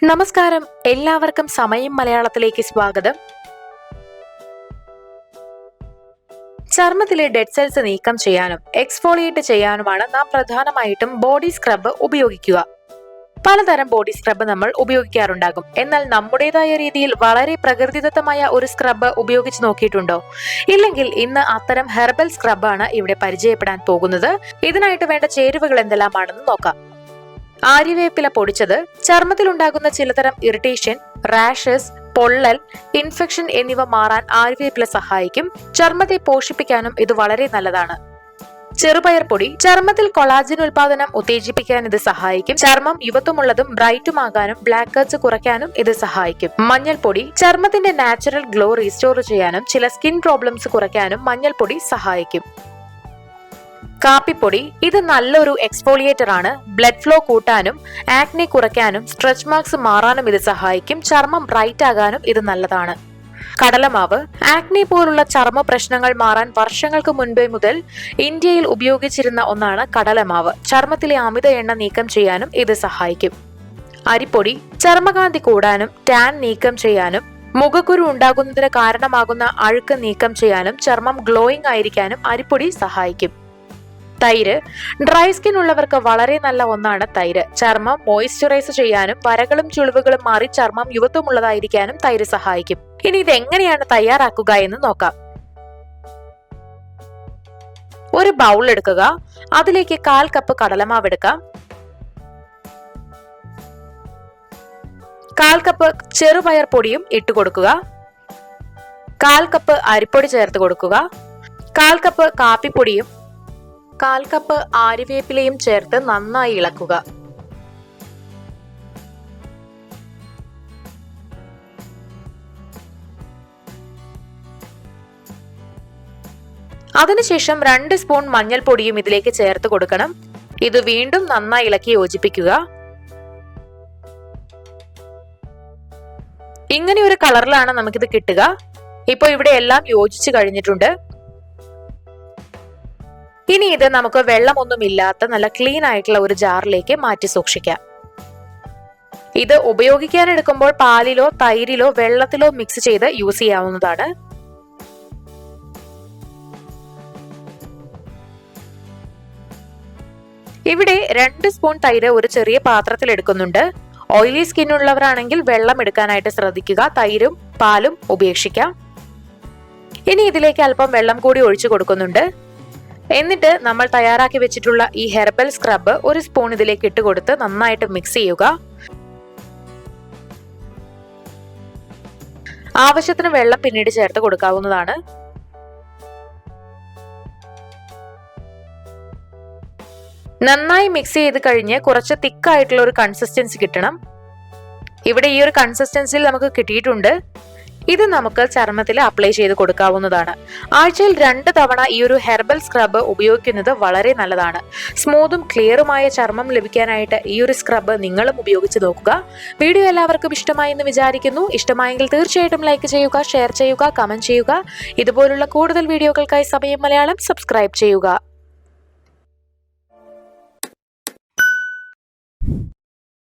നമസ്കാരം, എല്ലാവർക്കും സമയം മലയാളത്തിലേക്ക് സ്വാഗതം. ചർമ്മത്തിലെ ഡെഡ് സെൽസ് നീക്കം ചെയ്യാനും എക്സ്ഫോളിയേറ്റ് ചെയ്യാനുമാണ് നാം പ്രധാനമായിട്ടും ബോഡി സ്ക്രബ് ഉപയോഗിക്കുക. പലതരം ബോഡി സ്ക്രബ് നമ്മൾ ഉപയോഗിക്കാറുണ്ടാകും. എന്നാൽ നമ്മുടേതായ രീതിയിൽ വളരെ പ്രകൃതിദത്തമായ ഒരു സ്ക്രബ് ഉപയോഗിച്ച് നോക്കിയിട്ടുണ്ടോ? ഇല്ലെങ്കിൽ ഇന്ന് അത്തരം ഹെർബൽ സ്ക്രബാണ് ഇവിടെ പരിചയപ്പെടാൻ പോകുന്നത്. ഇതിനായിട്ട് വേണ്ട ചേരുവകൾ എന്തെല്ലാമാണെന്ന് നോക്കാം. ആര്യവേപ്പില പൊടിച്ചത് ചർമ്മത്തിലുണ്ടാകുന്ന ചിലതരം ഇറിറ്റേഷൻ, റാഷസ്, പൊള്ളൽ, ഇൻഫെക്ഷൻ എന്നിവ മാറാൻ ആര്യവേപ്പില സഹായിക്കും. ചർമ്മത്തെ പോഷിപ്പിക്കാനും ഇത് വളരെ നല്ലതാണ്. ചെറുപയർ പൊടി ചർമ്മത്തിൽ കൊളാജൻ ഉൽപാദനം ഉത്തേജിപ്പിക്കാൻ ഇത് സഹായിക്കും. ചർമ്മം യുവത്വമുള്ളതും ബ്രൈറ്റുമാകാനും ബ്ലാക്ക് ഹെഡ്സ് കുറയ്ക്കാനും ഇത് സഹായിക്കും. മഞ്ഞൾപ്പൊടി ചർമ്മത്തിന്റെ നാച്ചുറൽ ഗ്ലോ റീസ്റ്റോർ ചെയ്യാനും ചില സ്കിൻ പ്രോബ്ലംസ് കുറയ്ക്കാനും മഞ്ഞൾപ്പൊടി സഹായിക്കും. കാപ്പിപ്പൊടി ഇത് നല്ലൊരു എക്സ്ഫോളിയേറ്റർ ആണ്. ബ്ലഡ് ഫ്ലോ കൂട്ടാനും ആക്നെ കുറയ്ക്കാനും സ്ട്രെച്ച് മാർക്സ് മാറാനും ഇത് സഹായിക്കും. ചർമ്മം ബ്രൈറ്റ് ആകാനും ഇത് നല്ലതാണ്. കടലമാവ് ആക്നെ പോലുള്ള ചർമ്മ പ്രശ്നങ്ങൾ മാറാൻ വർഷങ്ങൾക്ക് മുൻപേ മുതൽ ഇന്ത്യയിൽ ഉപയോഗിച്ചിരുന്ന ഒന്നാണ് കടലമാവ്. ചർമ്മത്തിലെ അമിത എണ്ണ നീക്കം ചെയ്യാനും ഇത് സഹായിക്കും. അരിപ്പൊടി ചർമ്മകാന്തി കൂടാനും ടാൻ നീക്കം ചെയ്യാനും മുഖക്കുരു ഉണ്ടാകുന്നതിന് കാരണമാകുന്ന അഴുക്ക് നീക്കം ചെയ്യാനും ചർമ്മം ഗ്ലോയിങ് ആയിരിക്കാനും അരിപ്പൊടി സഹായിക്കും. തൈര് ഡ്രൈ സ്കിൻ ഉള്ളവർക്ക് വളരെ നല്ല ഒന്നാണ് തൈര്. ചർമ്മം മോയ്സ്ചറൈസ് ചെയ്യാനും വരകളും ചുളിവുകളും മാറി ചർമ്മം യുവത്വമുള്ളതായിരിക്കാനും തൈര് സഹായിക്കും. ഇനി ഇത് എങ്ങനെയാണ് തയ്യാറാക്കുക എന്ന് നോക്കാം. ഒരു ബൗൾ എടുക്കുക. അതിലേക്ക് 1/4 കപ്പ് കടലമാവ് എടുക്കാം. 1/4 കപ്പ് ചെറുപയർ പൊടിയും ഇട്ട് കൊടുക്കുക. 1/4 കപ്പ് അരിപ്പൊടി ചേർത്ത് കൊടുക്കുക. 1/4 കപ്പ് കാപ്പിപ്പൊടിയും 1/4 കപ്പ് ആര്യവേപ്പിലയും ചേർത്ത് നന്നായി ഇളക്കുക. അതിനുശേഷം 2 സ്പൂൺ മഞ്ഞൾപ്പൊടിയും ഇതിലേക്ക് ചേർത്ത് കൊടുക്കണം. ഇത് വീണ്ടും നന്നായി ഇളക്കി യോജിപ്പിക്കുക. ഇങ്ങനെ ഒരു കളറിലാണ് നമുക്കിത് കിട്ടുക. ഇപ്പൊ ഇവിടെ എല്ലാം യോജിച്ചു കഴിഞ്ഞിട്ടുണ്ട്. ഇനി ഇത് നമുക്ക് വെള്ളമൊന്നുമില്ലാത്ത നല്ല ക്ലീൻ ആയിട്ടുള്ള ഒരു ജാറിലേക്ക് മാറ്റി സൂക്ഷിക്കാം. ഇത് ഉപയോഗിക്കാൻ എടുക്കുമ്പോൾ പാലിലോ തൈരിലോ വെള്ളത്തിലോ മിക്സ് ചെയ്ത് യൂസ് ചെയ്യാവുന്നതാണ്. ഇവിടെ 2 സ്പൂൺ തൈര് ഒരു ചെറിയ പാത്രത്തിൽ എടുക്കുന്നുണ്ട്. ഓയിലി സ്കിൻ ഉള്ളവരാണെങ്കിൽ വെള്ളം എടുക്കാനായിട്ട് ശ്രദ്ധിക്കുക. തൈരും പാലും ഉപേക്ഷിക്കാം. ഇനി ഇതിലേക്ക് അല്പം വെള്ളം കൂടി ഒഴിച്ചു കൊടുക്കുന്നുണ്ട്. എന്നിട്ട് നമ്മൾ തയ്യാറാക്കി വെച്ചിട്ടുള്ള ഈ ഹെർബൽ സ്ക്രബ് ഒരു സ്പൂൺ ഇതിലേക്ക് ഇട്ട് കൊടുത്ത് നന്നായിട്ട് മിക്സ് ചെയ്യുക. ആവശ്യത്തിന് വെള്ളം പിന്നീട് ചേർത്ത് കൊടുക്കാവുന്നതാണ്. നന്നായി മിക്സ് ചെയ്ത് കഴിഞ്ഞ് കുറച്ച് തിക്കായിട്ടുള്ള ഒരു കൺസിസ്റ്റൻസി കിട്ടണം. ഇവിടെ ഈ ഒരു കൺസിസ്റ്റൻസിയിൽ നമുക്ക് കിട്ടിയിട്ടുണ്ട്. ഇത് നമുക്ക് ചർമ്മത്തിൽ അപ്ലൈ ചെയ്ത് കൊടുക്കാവുന്നതാണ്. ആഴ്ചയിൽ 2 തവണ ഈ ഒരു ഹെർബൽ സ്ക്രബ് ഉപയോഗിക്കുന്നത് വളരെ നല്ലതാണ്. സ്മൂത്തും ക്ലിയറുമായ ചർമ്മം ലഭിക്കാനായിട്ട് ഈ ഒരു സ്ക്രബ് നിങ്ങളും ഉപയോഗിച്ച് നോക്കുക. വീഡിയോ എല്ലാവർക്കും ഇഷ്ടമായി എന്ന് വിചാരിക്കുന്നു. ഇഷ്ടമായെങ്കിൽ തീർച്ചയായിട്ടും ലൈക്ക് ചെയ്യുക, ഷെയർ ചെയ്യുക, കമന്റ് ചെയ്യുക. ഇതുപോലുള്ള കൂടുതൽ വീഡിയോകൾക്കായി സമയം മലയാളം സബ്സ്ക്രൈബ് ചെയ്യുക.